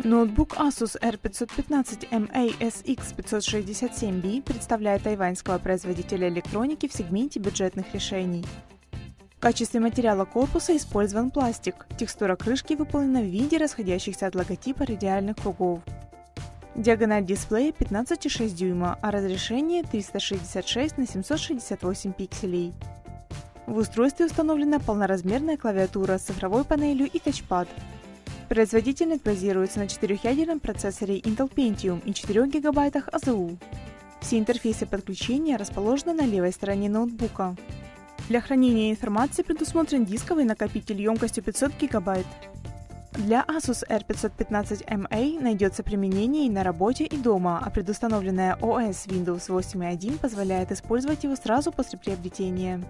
Ноутбук Asus R515MA SX567B представляет тайваньского производителя электроники в сегменте бюджетных решений. В качестве материала корпуса использован пластик. Текстура крышки выполнена в виде расходящихся от логотипа радиальных кругов. Диагональ дисплея 15,6 дюйма, а разрешение 366 на 768 пикселей. В устройстве установлена полноразмерная клавиатура с цифровой панелью и тачпад. Производительность базируется на 4-ядерном процессоре Intel Pentium и 4 ГБ АЗУ. Все интерфейсы подключения расположены на левой стороне ноутбука. Для хранения информации предусмотрен дисковый накопитель емкостью 500 ГБ. Для Asus R515MA найдется применение и на работе, и дома, а предустановленная ОС Windows 8.1 позволяет использовать его сразу после приобретения.